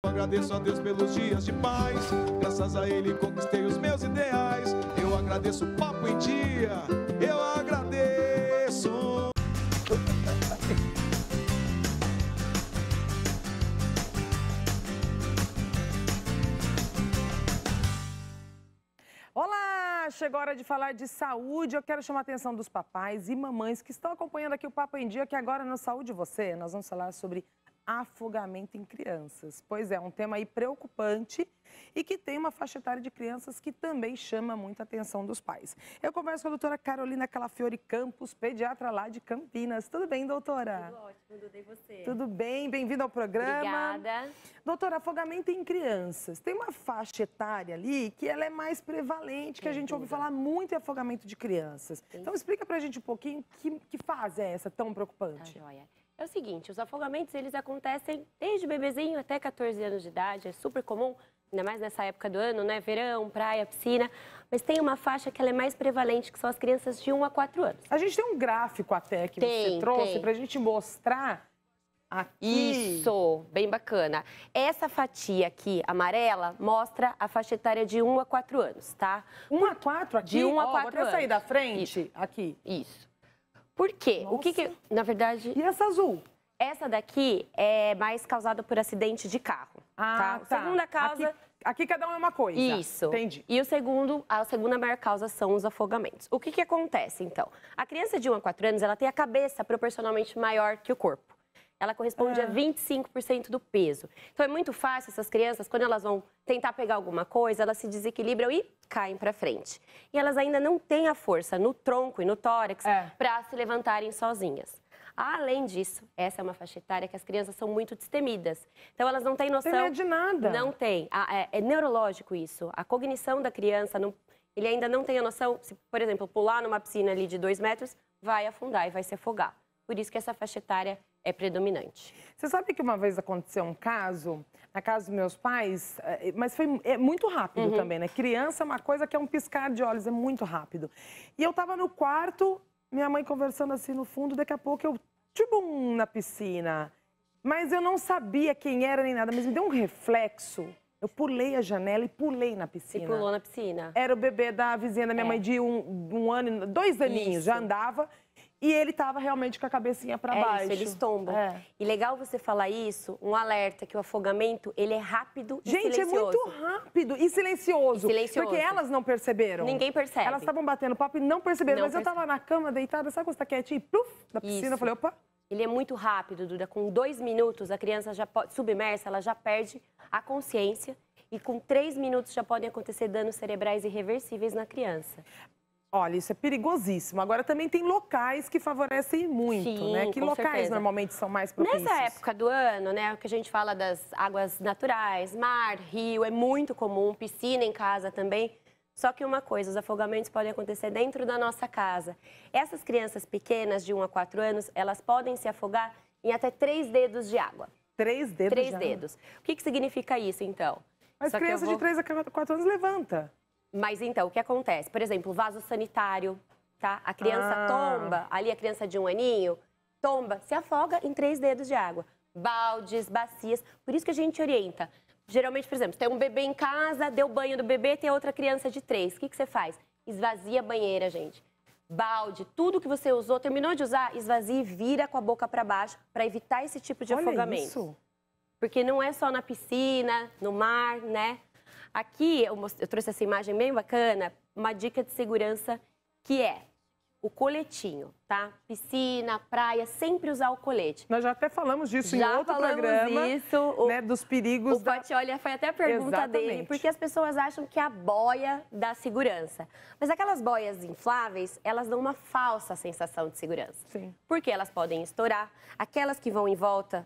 Eu agradeço a Deus pelos dias de paz, graças a Ele conquistei os meus ideais. Eu agradeço o Papo em Dia, eu agradeço. Olá! Chegou a hora de falar de saúde. Eu quero chamar a atenção dos papais e mamães que estão acompanhando aqui o Papo em Dia, que agora no Saúde Você nós vamos falar sobre afogamento em crianças. Pois é, um tema aí preocupante e que tem uma faixa etária de crianças que também chama muita atenção dos pais. Eu converso com a doutora Carolina Calafiore Campos, pediatra lá de Campinas. Tudo bem, doutora? Tudo ótimo, Duda, e você? Tudo bem, bem-vindo ao programa. Obrigada. Doutora, afogamento em crianças. Tem uma faixa etária ali que ela é mais prevalente, que a gente ouve falar muito em afogamento de crianças. Então explica pra gente um pouquinho que fase é essa tão preocupante. Tá joia. É o seguinte, os afogamentos, eles acontecem desde bebezinho até 14 anos de idade, é super comum, ainda mais nessa época do ano, né? Verão, praia, piscina, mas tem uma faixa que ela é mais prevalente, que são as crianças de 1 a 4 anos. A gente tem um gráfico até que você trouxe pra gente mostrar aqui. Isso, bem bacana. Essa fatia aqui, amarela, mostra a faixa etária de 1 a 4 anos, tá? 1 a 4 aqui? De 1 a 4 vou até anos. sair da frente, Isso. aqui. Isso. Por quê? Nossa. O que, na verdade... E essa azul? Essa daqui é mais causada por acidente de carro. Ah, tá. A segunda causa... Aqui cada um é uma coisa. Isso. Entendi. E a segunda maior causa são os afogamentos. O que acontece, então? A criança de 1 a 4 anos, ela tem a cabeça proporcionalmente maior que o corpo. Ela corresponde a 25% do peso. Então, é muito fácil essas crianças, quando elas vão tentar pegar alguma coisa, elas se desequilibram e caem para frente. E elas ainda não têm a força no tronco e no tórax para se levantarem sozinhas. Além disso, essa é uma faixa etária que as crianças são muito destemidas. Então, elas não têm noção... Não tem medo de nada. Não tem. É neurológico isso. A cognição da criança, ele ainda não tem a noção, se, por exemplo, pular numa piscina ali de 2 metros, vai afundar e vai se afogar. Por isso que essa faixa etária é predominante. Você sabe que uma vez aconteceu um caso, na casa dos meus pais, mas foi muito rápido também, né? Criança é uma coisa que é um piscar de olhos, é muito rápido. E eu tava no quarto, minha mãe conversando assim no fundo, daqui a pouco eu, tchubum, na piscina. Mas eu não sabia quem era nem nada, mas me deu um reflexo. Eu pulei a janela e pulei na piscina. Você pulou na piscina? Era o bebê da vizinha da minha mãe de um ano, 2 aninhos, já andava. E ele estava realmente com a cabecinha para baixo. Isso, eles tombam. E legal você falar isso, um alerta que o afogamento, ele é rápido e silencioso. Gente, é muito rápido e silencioso. Porque elas não perceberam. Ninguém percebe. Elas estavam batendo papo e não perceberam. Mas eu estava na cama, deitada, sabe quando você tá quietinho? Pluf, na piscina, eu falei, opa. Ele é muito rápido, Duda. Com 2 minutos, a criança já pode, submersa, ela já perde a consciência. E com 3 minutos já podem acontecer danos cerebrais irreversíveis na criança. Olha, isso é perigosíssimo. Agora, também tem locais que favorecem muito, né? Que locais normalmente são mais propícios? Nessa época do ano, né, o que a gente fala das águas naturais, mar, rio, é muito comum, piscina em casa também. Só que uma coisa, os afogamentos podem acontecer dentro da nossa casa. Essas crianças pequenas, de 1 a 4 anos, elas podem se afogar em até 3 dedos de água. 3 dedos 3 de água? dedos. O que significa isso, então? Mas criança de 3 a 4 anos levanta. Mas então, o que acontece? Por exemplo, vaso sanitário, tá? A criança tomba, ali a criança de 1 aninho, tomba, se afoga em 3 dedos de água. Baldes, bacias, por isso que a gente orienta. Geralmente, por exemplo, tem um bebê em casa, deu banho do bebê, tem outra criança de 3. O que você faz? Esvazia a banheira, gente. Balde, tudo que você usou, terminou de usar, esvazia e vira com a boca para baixo para evitar esse tipo de afogamento. Isso. Porque não é só na piscina, no mar, né? Aqui eu trouxe essa imagem bem bacana, uma dica de segurança que é o coletinho, tá? Piscina, praia, sempre usar o colete. Nós já até falamos disso em outro programa, né, dos perigos. O Patioli foi até a pergunta dele, porque as pessoas acham que é a boia dá segurança. Mas aquelas boias infláveis, elas dão uma falsa sensação de segurança. Sim. Porque elas podem estourar, aquelas que vão em volta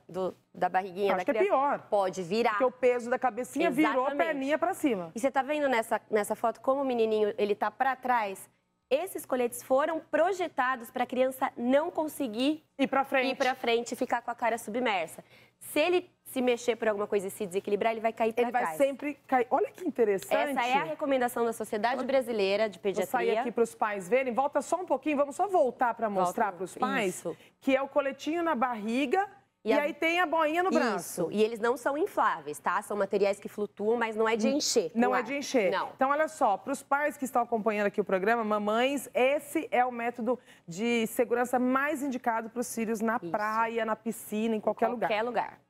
da barriguinha da criança, é pior. Pode virar. Porque o peso da cabecinha virou a perninha para cima. E você tá vendo nessa foto como o menininho, ele tá para trás? Esses coletes foram projetados para a criança não conseguir ir para frente e ficar com a cara submersa. Se ele se mexer por alguma coisa e se desequilibrar, ele vai cair para trás. Ele vai sempre cair. Olha que interessante. Essa é a recomendação da Sociedade Brasileira de Pediatria. Vou sair aqui para os pais verem. Volta só um pouquinho, vamos só voltar para mostrar para os pais que é o coletinho na barriga E aí tem a boinha no braço. Isso, e eles não são infláveis, tá? São materiais que flutuam, mas não é de encher. Não é de encher. Não. Então, olha só, para os pais que estão acompanhando aqui o programa, mamães, esse é o método de segurança mais indicado para os filhos na praia, na piscina, em qualquer lugar. Qualquer lugar.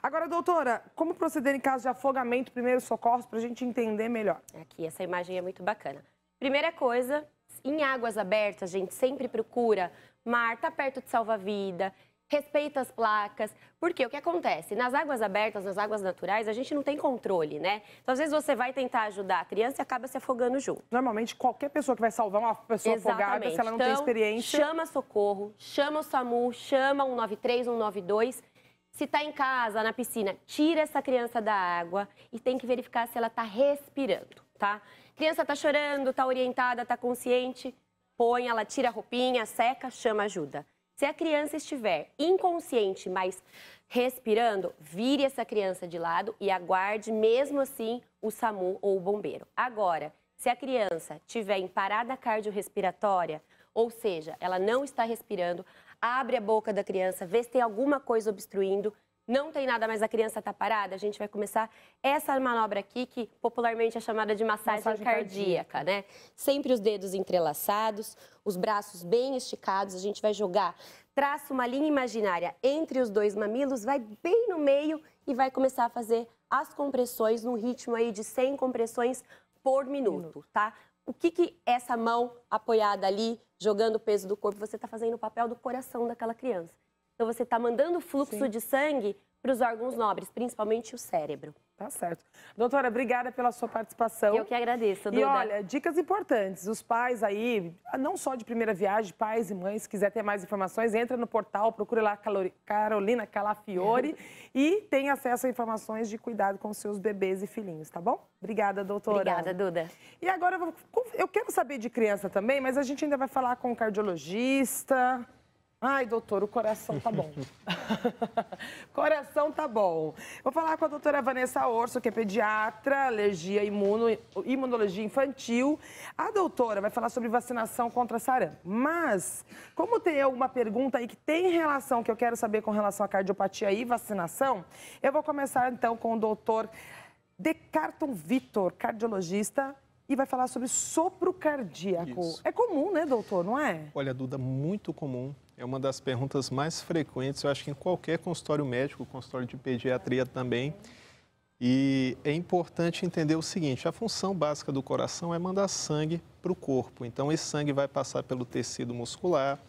Agora, doutora, como proceder em caso de afogamento, primeiros socorros, para a gente entender melhor? Aqui, essa imagem é muito bacana. Primeira coisa, em águas abertas, a gente sempre procura mar, tá perto de salva-vida, respeita as placas, porque o que acontece? Nas águas abertas, nas águas naturais, a gente não tem controle, né? Então, às vezes, você vai tentar ajudar a criança e acaba se afogando junto. Normalmente, qualquer pessoa que vai salvar uma pessoa afogada, se ela não tem experiência... Chama socorro, chama o SAMU, chama 193, 192. Se está em casa, na piscina, tira essa criança da água e tem que verificar se ela está respirando, tá? Criança está chorando, está orientada, está consciente, põe, ela tira a roupinha, seca, chama ajuda. Se a criança estiver inconsciente, mas respirando, vire essa criança de lado e aguarde, mesmo assim, o SAMU ou o bombeiro. Agora, se a criança estiver em parada cardiorrespiratória, ou seja, ela não está respirando, abre a boca da criança, vê se tem alguma coisa obstruindo, não tem nada, mas a criança está parada, a gente vai começar essa manobra aqui, que popularmente é chamada de massagem cardíaca, né? Sempre os dedos entrelaçados, os braços bem esticados, a gente vai jogar, traça uma linha imaginária entre os dois mamilos, vai bem no meio e vai começar a fazer as compressões num ritmo aí de 100 compressões por minuto, tá? O que essa mão apoiada ali, jogando o peso do corpo, você está fazendo o papel do coração daquela criança. Então, você está mandando fluxo de sangue para os órgãos nobres, principalmente o cérebro. Tá certo. Doutora, obrigada pela sua participação. Eu que agradeço, Duda. E olha, dicas importantes. Os pais aí, não só de primeira viagem, pais e mães, se quiser ter mais informações, entra no portal, procure lá Carolina Calafiore e tem acesso a informações de cuidado com os seus bebês e filhinhos, tá bom? Obrigada, doutora. Obrigada, Duda. E agora, eu quero saber de criança também, mas a gente ainda vai falar com o cardiologista... Ai, doutor, o coração tá bom. Coração tá bom. Vou falar com a doutora Vanessa Orso, que é pediatra, alergia e imunologia infantil. A doutora vai falar sobre vacinação contra sarampo. Mas, como tem alguma pergunta aí que tem relação, que eu quero saber com relação à cardiopatia e vacinação, eu vou começar então com o doutor Decarton Vitor, cardiologista, e vai falar sobre sopro cardíaco. Isso. É comum, né, doutor, não é? Olha, Duda, muito comum. É uma das perguntas mais frequentes, eu acho que em qualquer consultório médico, consultório de pediatria também. E é importante entender o seguinte, a função básica do coração é mandar sangue para o corpo. Então, esse sangue vai passar pelo tecido muscular,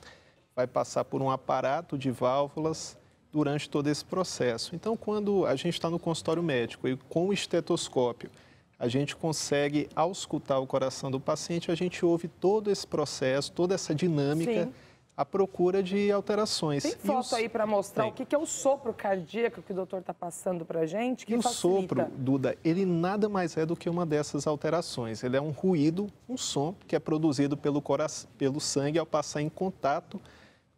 vai passar por um aparato de válvulas durante todo esse processo. Então, quando a gente está no consultório médico e com o estetoscópio, a gente consegue, ao escutar o coração do paciente, a gente ouve todo esse processo, toda essa dinâmica, sim, à procura de alterações. Tem foto aí para mostrar o que é o sopro cardíaco que o doutor está passando para a gente? E o sopro, Duda, ele nada mais é do que uma dessas alterações. Ele é um ruído, um som que é produzido pelo sangue ao passar em contato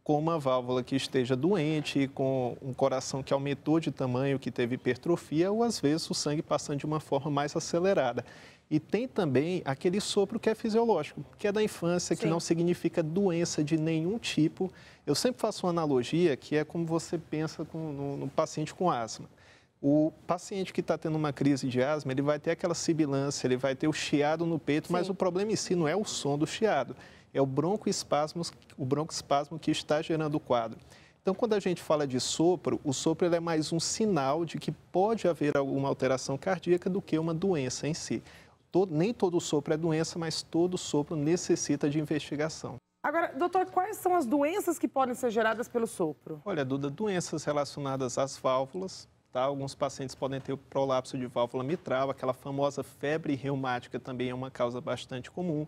com uma válvula que esteja doente, com um coração que aumentou de tamanho, que teve hipertrofia, ou às vezes o sangue passando de uma forma mais acelerada. E tem também aquele sopro que é fisiológico, que é da infância, que não significa doença de nenhum tipo. Eu sempre faço uma analogia que é como você pensa no paciente com asma. O paciente que está tendo uma crise de asma, ele vai ter aquela sibilância, ele vai ter o chiado no peito, mas o problema em si não é o som do chiado, é o broncoespasmo que está gerando o quadro. Então, quando a gente fala de sopro, o sopro ele é mais um sinal de que pode haver alguma alteração cardíaca do que uma doença em si. Nem todo sopro é doença, mas todo sopro necessita de investigação. Agora, doutor, quais são as doenças que podem ser geradas pelo sopro? Olha, Duda, doenças relacionadas às válvulas, tá? Alguns pacientes podem ter o prolapso de válvula mitral, aquela famosa febre reumática também é uma causa bastante comum.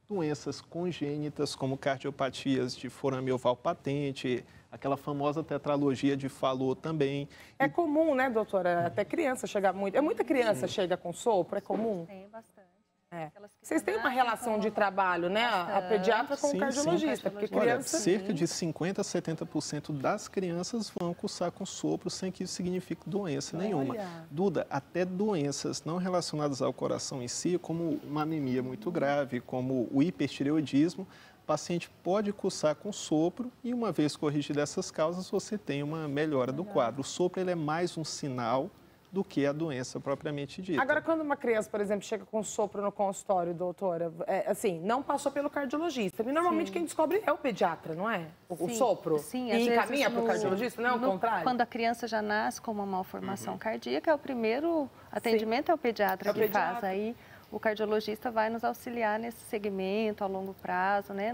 Doenças congênitas, como cardiopatias de forame oval patente, aquela famosa tetralogia de Fallot também. É comum, né, doutora? Até criança chega muito. Muita criança chega com sopro? É comum? Tem bastante. É. Vocês têm uma relação de trabalho, né? A pediatra com o cardiologista. Porque criança... Olha, cerca de 50% a 70% das crianças vão cursar com sopro sem que isso signifique doença nenhuma. Duda, até doenças não relacionadas ao coração em si, como uma anemia muito grave, como o hipertireoidismo, o paciente pode cursar com sopro e, uma vez corrigidas essas causas, você tem uma melhora do quadro. O sopro ele é mais um sinal do que a doença propriamente dita. Agora, quando uma criança, por exemplo, chega com sopro no consultório, doutora, assim, não passou pelo cardiologista. E normalmente quem descobre é o pediatra, não é? O sopro. Sim, e encaminha para o cardiologista, não é o contrário? Quando a criança já nasce com uma malformação cardíaca, é o primeiro atendimento é o pediatra que faz. Aí o cardiologista vai nos auxiliar nesse segmento a longo prazo, né,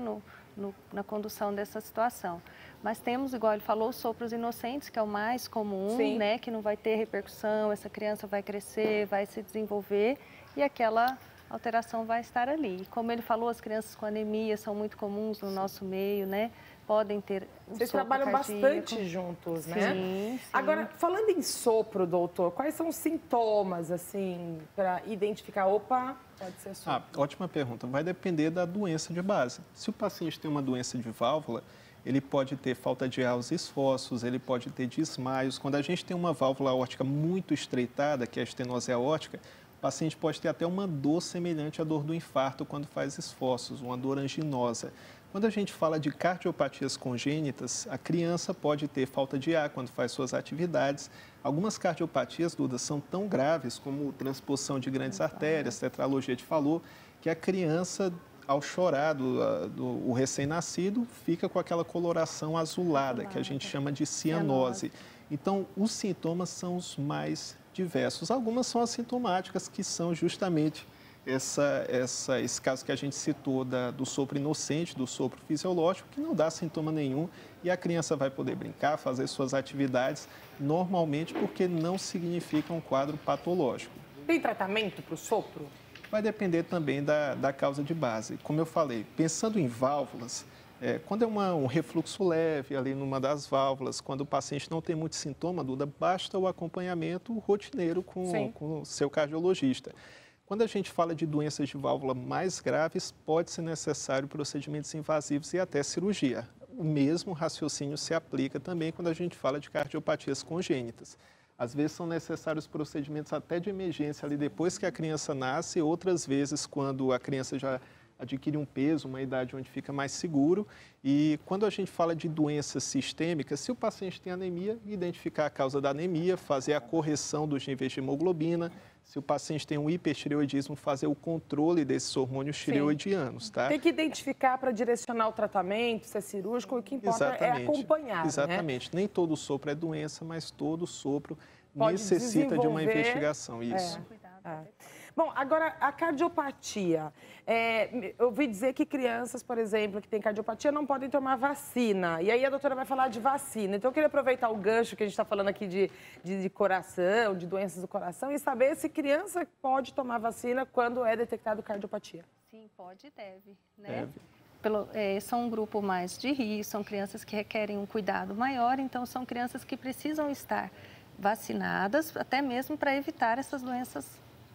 na condução dessa situação. Mas temos, igual ele falou, os sopros inocentes, que é o mais comum, né, que não vai ter repercussão, essa criança vai crescer, vai se desenvolver e aquela alteração vai estar ali. E como ele falou, as crianças com anemia são muito comuns no nosso meio, né? Podem ter um Vocês sopro trabalham cardíaco. Bastante juntos, né? Sim. Agora, falando em sopro, doutor, quais são os sintomas, assim, para identificar? Opa, pode ser sopro. Ótima pergunta. Vai depender da doença de base. Se o paciente tem uma doença de válvula, ele pode ter falta de ar aos esforços, ele pode ter desmaios. Quando a gente tem uma válvula aórtica muito estreitada, que é a estenose aórtica, o paciente pode ter até uma dor semelhante à dor do infarto quando faz esforços, uma dor anginosa. Quando a gente fala de cardiopatias congênitas, a criança pode ter falta de ar quando faz suas atividades. Algumas cardiopatias, Duda, são tão graves como transposição de grandes artérias, tetralogia de Fallot, que a criança, ao chorar o recém-nascido, fica com aquela coloração azulada, que a gente chama de cianose. Então, os sintomas são os mais diversos. Algumas são assintomáticas, que são justamente esse caso que a gente citou do sopro inocente, do sopro fisiológico, que não dá sintoma nenhum e a criança vai poder brincar, fazer suas atividades normalmente, porque não significa um quadro patológico. Tem tratamento para o sopro? Vai depender também da causa de base. Como eu falei, pensando em válvulas, quando é um refluxo leve ali numa das válvulas, quando o paciente não tem muito sintoma, Duda, basta o acompanhamento rotineiro com o seu cardiologista. Quando a gente fala de doenças de válvula mais graves, pode ser necessário procedimentos invasivos e até cirurgia. O mesmo raciocínio se aplica também quando a gente fala de cardiopatias congênitas. Às vezes são necessários procedimentos até de emergência ali depois que a criança nasce, outras vezes quando a criança já adquire um peso, uma idade onde fica mais seguro. E quando a gente fala de doenças sistêmicas, se o paciente tem anemia, identificar a causa da anemia, fazer a correção dos níveis de hemoglobina. Se o paciente tem um hipertireoidismo, fazer o controle desses hormônios tireoidianos, tá? Tem que identificar para direcionar o tratamento, se é cirúrgico, o que importa é acompanhar, Exatamente. Né? Nem todo sopro é doença, mas todo sopro pode necessita de uma investigação. Isso. Bom, agora a cardiopatia. Eu ouvi dizer que crianças, por exemplo, que têm cardiopatia não podem tomar vacina. E aí a doutora vai falar de vacina. Então eu queria aproveitar o gancho que a gente está falando aqui de coração, de doenças do coração, e saber se criança pode tomar vacina quando é detectado cardiopatia. Sim, pode e deve, né? São um grupo mais de risco, são crianças que requerem um cuidado maior, então são crianças que precisam estar vacinadas, até mesmo para evitar essas doenças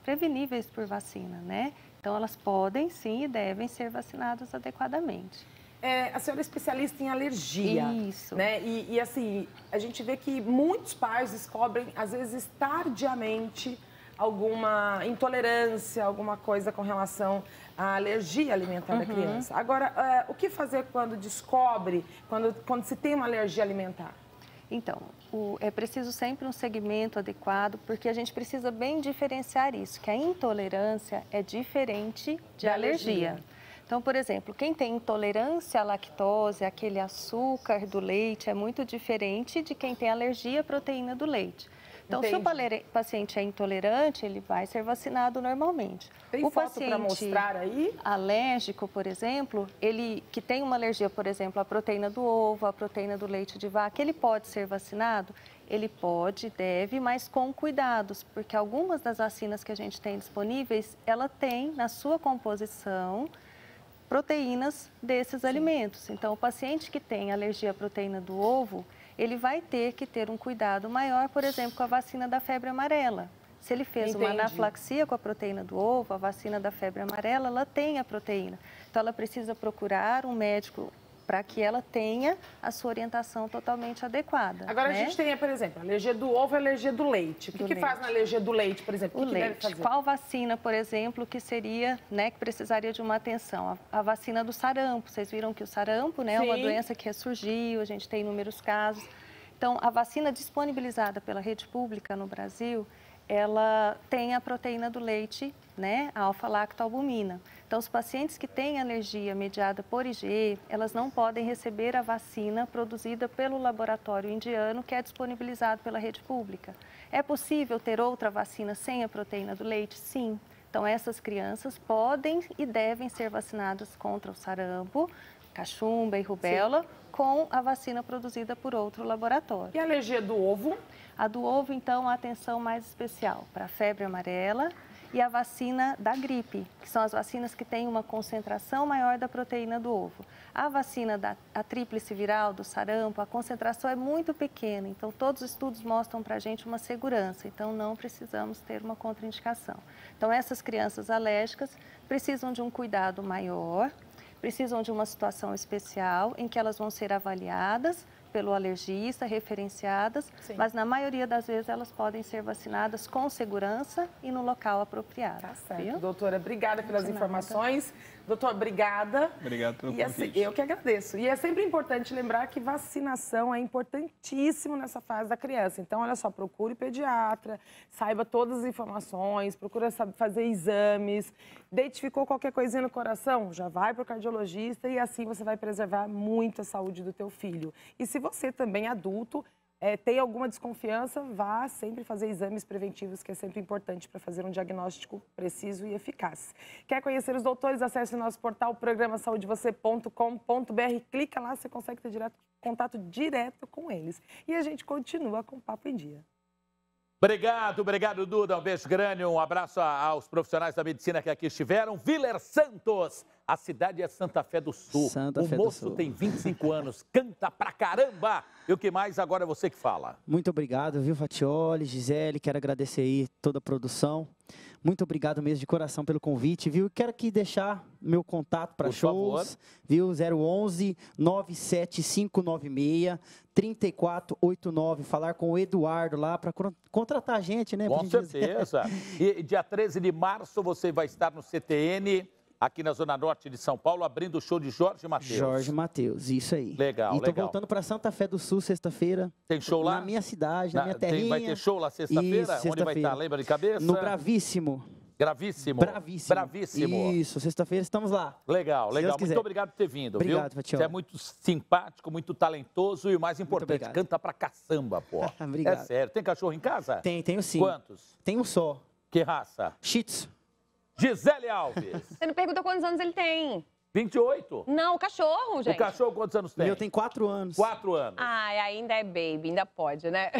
preveníveis por vacina, né? Então, elas podem, sim, e devem ser vacinadas adequadamente. A senhora é especialista em alergia. Isso. Né? E, assim, a gente vê que muitos pais descobrem, às vezes, tardiamente, alguma intolerância, alguma coisa com relação à alergia alimentar da criança. Agora, o que fazer quando descobre, quando se tem uma alergia alimentar? Então, é preciso sempre um segmento adequado, porque a gente precisa bem diferenciar isso, que a intolerância é diferente de alergia. Então, por exemplo, quem tem intolerância à lactose, aquele açúcar do leite, é muito diferente de quem tem alergia à proteína do leite. Então, se o paciente é intolerante, ele vai ser vacinado normalmente. Tem foto para mostrar aí? Alérgico, por exemplo, ele que tem uma alergia, por exemplo, à proteína do ovo, à proteína do leite de vaca, ele pode ser vacinado? Ele pode, deve, mas com cuidados, porque algumas das vacinas que a gente tem disponíveis, ela tem na sua composição proteínas desses alimentos. Então, o paciente que tem alergia à proteína do ovo, ele vai ter que ter um cuidado maior, por exemplo, com a vacina da febre amarela. Se ele fez uma anafilaxia com a proteína do ovo, a vacina da febre amarela, ela tem a proteína. Então, ela precisa procurar um médico para que ela tenha a sua orientação totalmente adequada. Agora, né? a gente tem, por exemplo, a alergia do ovo e a alergia do leite. O que faz na alergia do leite, por exemplo? O que deve fazer? Qual vacina, por exemplo, que seria, né, que precisaria de uma atenção? A vacina do sarampo. Vocês viram que o sarampo, né, é uma doença que ressurgiu, a gente tem inúmeros casos. Então, a vacina disponibilizada pela rede pública no Brasil, ela tem a proteína do leite, né, a alfa-lactoalbumina. Então, os pacientes que têm alergia mediada por IgE, elas não podem receber a vacina produzida pelo laboratório indiano, que é disponibilizado pela rede pública. É possível ter outra vacina sem a proteína do leite? Sim. Então, essas crianças podem e devem ser vacinadas contra o sarampo, cachumba e rubéola, com a vacina produzida por outro laboratório. E a alergia do ovo? A do ovo, então, a atenção mais especial para a febre amarela e a vacina da gripe, que são as vacinas que têm uma concentração maior da proteína do ovo. A vacina da tríplice viral, do sarampo, a concentração é muito pequena, então todos os estudos mostram para a gente uma segurança, então não precisamos ter uma contraindicação. Então, essas crianças alérgicas precisam de um cuidado maior, precisam de uma situação especial em que elas vão ser avaliadas pelo alergista, referenciadas, mas na maioria das vezes elas podem ser vacinadas com segurança e no local apropriado. Tá certo. Viu? Doutora, obrigada pelas informações. Doutor, obrigada. Obrigado pelo convite. convite. Eu que agradeço. E é sempre importante lembrar que vacinação é importantíssimo nessa fase da criança. Então, olha só, procure pediatra, saiba todas as informações, procura fazer exames. Identificou qualquer coisinha no coração? Já vai para o cardiologista e assim você vai preservar muito a saúde do teu filho. E se você também, adulto, tem alguma desconfiança, vá sempre fazer exames preventivos, que é sempre importante para fazer um diagnóstico preciso e eficaz. Quer conhecer os doutores? Acesse o nosso portal programasaudevocê.com.br. Clica lá, você consegue ter contato direto com eles. E a gente continua com o Papo em Dia. Obrigado, Duda. Um beijo grande, um abraço aos profissionais da medicina que aqui estiveram. Viler Santos, a cidade é Santa Fé do Sul. O moço tem 25 anos, canta pra caramba. E o que mais? Agora é você que fala. Muito obrigado, viu, Fatioli, Gisele, quero agradecer aí toda a produção. Muito obrigado mesmo de coração pelo convite, viu? Quero aqui deixar meu contato para shows, favor. Viu? 011 97596 3489. Falar com o Eduardo lá para contratar a gente, né? Com certeza. E dia 13 de março você vai estar no CTN, aqui na Zona Norte de São Paulo, abrindo o show de Jorge Mateus. Jorge Mateus, isso aí. Legal, e tô voltando para Santa Fé do Sul sexta-feira. Tem show lá? Na minha cidade, na minha terrinha. Vai ter show lá sexta-feira? Onde vai estar? Lembra de cabeça? No Bravíssimo. Bravíssimo. Isso, sexta-feira estamos lá. Legal. Muito obrigado por ter vindo, obrigado, viu? Fatioli. Você é muito simpático, muito talentoso e o mais importante, canta pra caçamba, pô. Obrigado. É sério. Tem cachorro em casa? Tenho sim. Quantos? Tem um só. Que raça? Shih Tzu. Gisele Alves. Você não perguntou quantos anos ele tem. 28? Não, o cachorro, gente. O cachorro quantos anos tem? Meu tem 4 anos. 4 anos. Ai, ainda é baby, ainda pode, né?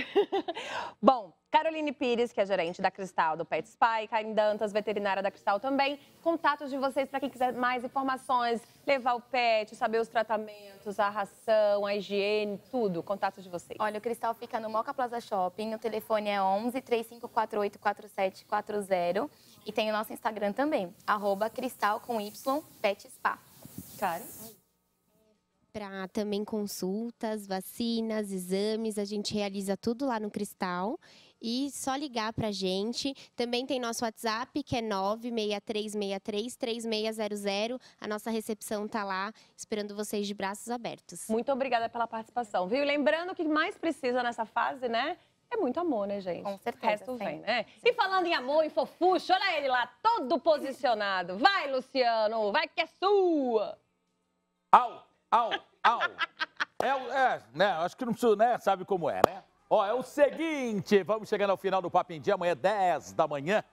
Bom, Caroline Pires, que é gerente da Cristal do Pet Spa, e Karen Dantas, veterinária da Cristal também. Contatos de vocês para quem quiser mais informações, levar o pet, saber os tratamentos, a ração, a higiene, tudo. Contatos de vocês. Olha, o Cristal fica no Moca Plaza Shopping, o telefone é 11 3548 4740 e tem o nosso Instagram também, @cristal com Y, Pet Spa. Karen? Para também consultas, vacinas, exames, a gente realiza tudo lá no Cristal. E só ligar para a gente. Também tem nosso WhatsApp, que é 963633600. A nossa recepção está lá, esperando vocês de braços abertos. Muito obrigada pela participação, viu? E lembrando que mais precisa nessa fase, né? É muito amor, né, gente? Com certeza. O resto vem, né? E falando em amor e fofucho, olha ele lá, todo posicionado. Vai, Luciano, vai que é sua! Au! Né? Acho que não precisa, né? Sabe como é, né? Ó, é o seguinte, vamos chegando ao final do Papo em Dia, amanhã 10 da manhã.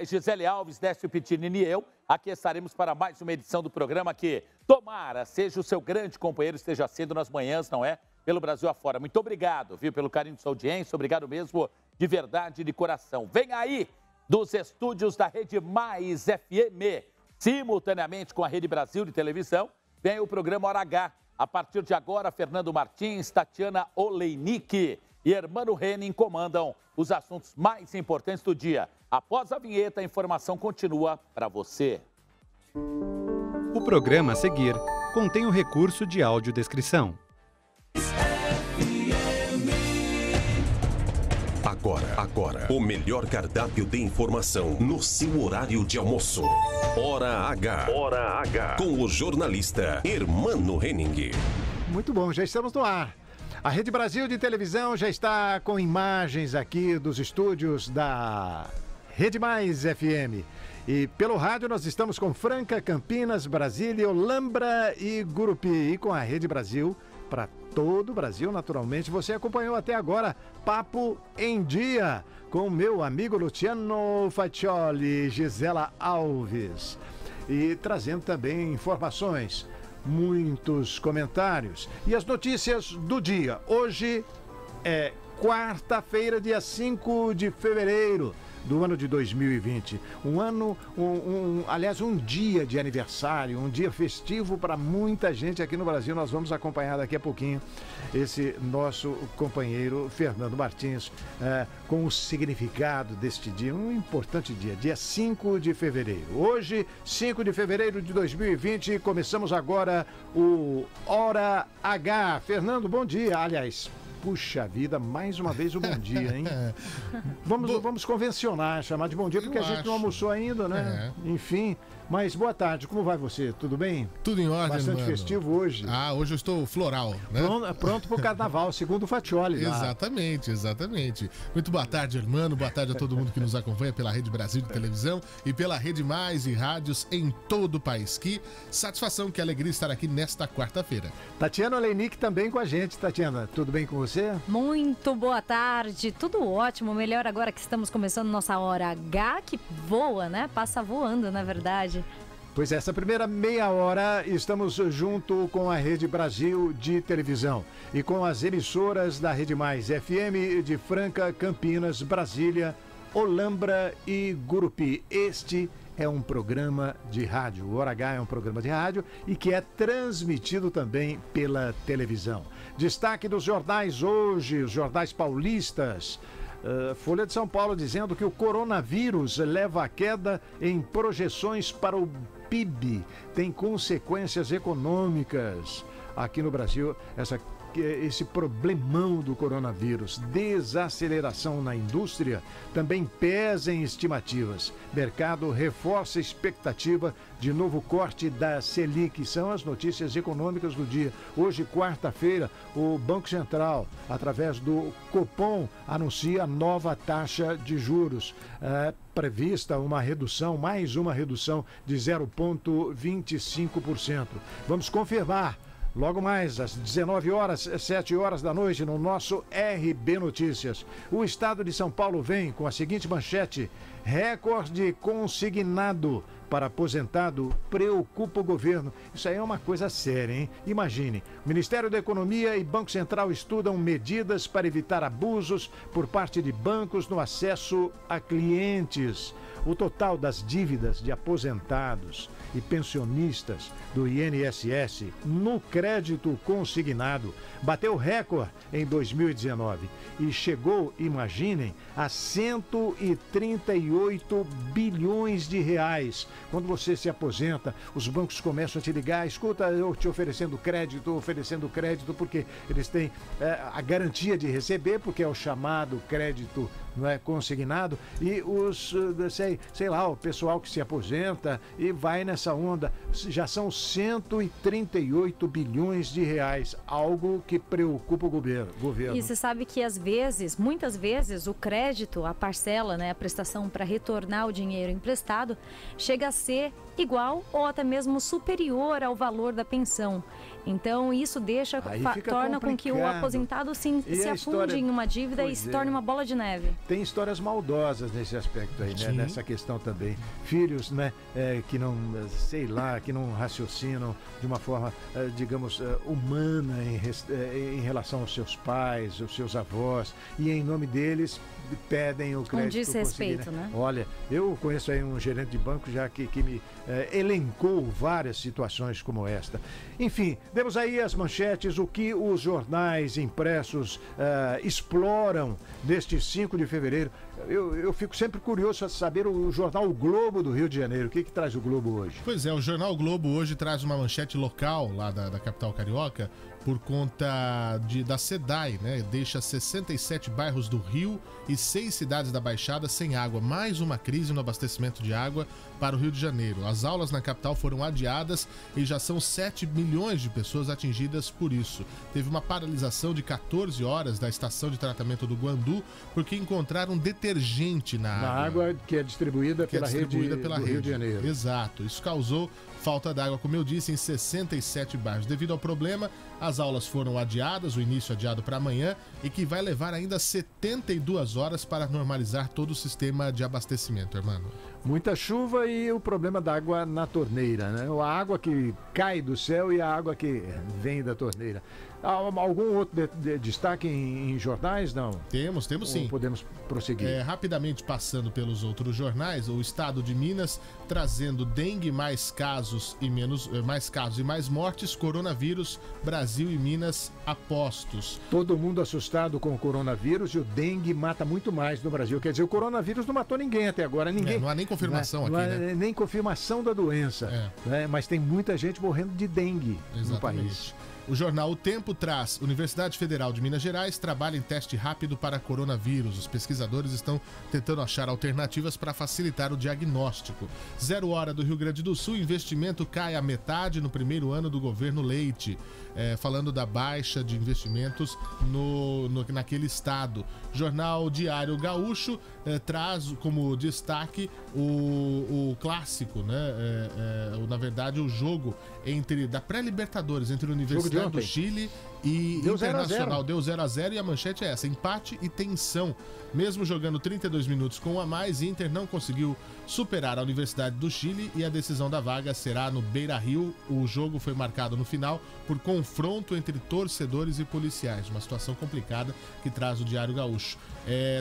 Gisele Alves, Décio Pitinini e eu, aqui estaremos para mais uma edição do programa que, tomara, seja o seu grande companheiro, esteja sendo nas manhãs, não é? Pelo Brasil afora. Muito obrigado, viu, pelo carinho de sua audiência, obrigado mesmo, de verdade, de coração. Vem aí, dos estúdios da Rede Mais FM, simultaneamente com a Rede Brasil de televisão, vem o programa Hora H. A partir de agora, Fernando Martins, Tatiana Oleinick e Hermano Henning comandam os assuntos mais importantes do dia. Após a vinheta, a informação continua para você. O programa a seguir contém o recurso de audiodescrição. Agora, o melhor cardápio de informação no seu horário de almoço. Hora H. Com o jornalista Hermano Henning. Muito bom, já estamos no ar. A Rede Brasil de televisão já está com imagens aqui dos estúdios da Rede Mais FM. E pelo rádio nós estamos com Franca, Campinas, Brasília, Olambra e Gurupi. E com a Rede Brasil para todo o Brasil, naturalmente. Você acompanhou até agora Papo em Dia com o meu amigo Luciano Faccioli, Gisela Alves. E trazendo também informações, muitos comentários e as notícias do dia. Hoje é quarta-feira, dia 5 de fevereiro do ano de 2020. Aliás, um dia de aniversário, um dia festivo para muita gente aqui no Brasil. Nós vamos acompanhar daqui a pouquinho esse nosso companheiro Fernando Martins com o significado deste dia, um importante dia, dia 5 de fevereiro. Hoje, 5 de fevereiro de 2020, começamos agora o Hora H. Fernando, bom dia. Aliás, puxa vida, mais uma vez o bom dia, hein? Vamos convencionar, chamar de bom dia, porque a gente não almoçou ainda, né? Enfim, mas boa tarde, como vai você? Tudo bem? Tudo em ordem, bastante festivo hoje. Hoje eu estou floral, né? Pronto pro carnaval, segundo o Faccioli. Exatamente. Muito boa tarde, irmão. Boa tarde a todo mundo que nos acompanha pela Rede Brasil de televisão e pela Rede Mais e rádios em todo o país. Que satisfação, que alegria estar aqui nesta quarta-feira. Tatiana Leinick também com a gente. Tatiana, tudo bem com você? Muito boa tarde, tudo ótimo. Melhor agora que estamos começando nossa Hora H, que voa, né? Passa voando, na verdade. Pois é, essa primeira meia hora estamos junto com a Rede Brasil de televisão e com as emissoras da Rede Mais FM de Franca, Campinas, Brasília, Olambra e Gurupi. Este é um programa de rádio. O Hora H é um programa de rádio e que é transmitido também pela televisão. Destaque dos jornais hoje, os jornais paulistas. Folha de São Paulo dizendo que o coronavírus leva a queda em projeções para o PIB. Tem consequências econômicas aqui no Brasil, esse problemão do coronavírus. Desaceleração na indústria também pesa em estimativas. Mercado reforça a expectativa de novo corte da Selic. São as notícias econômicas do dia. Hoje, quarta-feira, o Banco Central, através do Copom, anuncia nova taxa de juros. Prevista mais uma redução de 0,25%. Vamos confirmar. Logo mais, às 19 horas, 7 horas da noite, no nosso RB Notícias. O estado de São Paulo vem com a seguinte manchete: recorde consignado para aposentado preocupa o governo. Isso aí é uma coisa séria, hein? Imagine, Ministério da Economia e Banco Central estudam medidas para evitar abusos por parte de bancos no acesso a clientes. O total das dívidas de aposentados e pensionistas do INSS no crédito consignado bateu recorde em 2019 e chegou, imaginem, a 138 bilhões de reais. Quando você se aposenta, os bancos começam a te ligar: escuta, eu te oferecendo crédito, porque eles têm a garantia de receber, porque é o chamado crédito, não é, consignado, e os, sei lá, o pessoal que se aposenta e vai nessa onda. Já são 138 bilhões de reais, algo que preocupa o governo. E você sabe que muitas vezes, o crédito, a parcela, né, a prestação para retornar o dinheiro emprestado, chega a ser igual ou até mesmo superior ao valor da pensão. Então, isso torna com que o aposentado se afunde em uma dívida e se torne uma bola de neve. Tem histórias maldosas nesse aspecto aí, né? Nessa questão também. Filhos, né, que não, sei lá, que não raciocinam de uma forma, digamos, humana em relação aos seus pais, aos seus avós, e em nome deles pedem o crédito. Com desrespeito, né? Olha, eu conheço aí um gerente de banco já que me elencou várias situações como esta. Enfim, demos aí as manchetes, o que os jornais impressos exploram neste 5 de fevereiro. eu fico sempre curioso a saber o jornal O Globo do Rio de Janeiro. O que traz o Globo hoje? Pois é, o jornal o Globo hoje traz uma manchete local lá da capital carioca por conta da SEDAI, né? Deixa 67 bairros do Rio e 6 cidades da Baixada sem água. Mais uma crise no abastecimento de água para o Rio de Janeiro. As aulas na capital foram adiadas e já são 7 milhões de pessoas atingidas por isso. Teve uma paralisação de 14 horas da estação de tratamento do Guandu porque encontraram detergente na água. Na água que é distribuída pela rede do Rio de Janeiro. Exato. Isso causou falta d'água, como eu disse, em 67 bairros. Devido ao problema, as aulas foram adiadas, o início adiado para amanhã, e que vai levar ainda 72 horas para normalizar todo o sistema de abastecimento, Hermano. Muita chuva e o problema da água na torneira, né? A água que cai do céu e a água que vem da torneira. Algum outro destaque em jornais, não? Temos sim. Ou podemos prosseguir? Rapidamente passando pelos outros jornais, o estado de Minas trazendo dengue, mais casos e mais mortes, coronavírus, Brasil e Minas apostos. Todo mundo assustado com o coronavírus e o dengue mata muito mais no Brasil. Quer dizer, o coronavírus não matou ninguém até agora. Ninguém, não há nem confirmação não há, aqui, né? Nem confirmação da doença. Né? Mas tem muita gente morrendo de dengue no país. O jornal O Tempo traz: Universidade Federal de Minas Gerais trabalha em teste rápido para coronavírus. Os pesquisadores estão tentando achar alternativas para facilitar o diagnóstico. 0 Hora do Rio Grande do Sul: investimento cai à metade no primeiro ano do governo Leite. Falando da baixa de investimentos naquele estado. Jornal Diário Gaúcho traz como destaque o clássico, né? Na verdade, o jogo da pré-Libertadores entre a Universidade do Chile e Internacional. Deu 0-0 e a manchete é essa: empate e tensão. Mesmo jogando 32 minutos com um a mais, Inter não conseguiu superar a Universidade do Chile e a decisão da vaga será no Beira-Rio. O jogo foi marcado no final por confronto entre torcedores e policiais. Uma situação complicada que traz o Diário Gaúcho.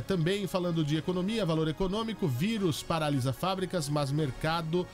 Também falando de economia, valor econômico: vírus paralisa fábricas, mas mercado...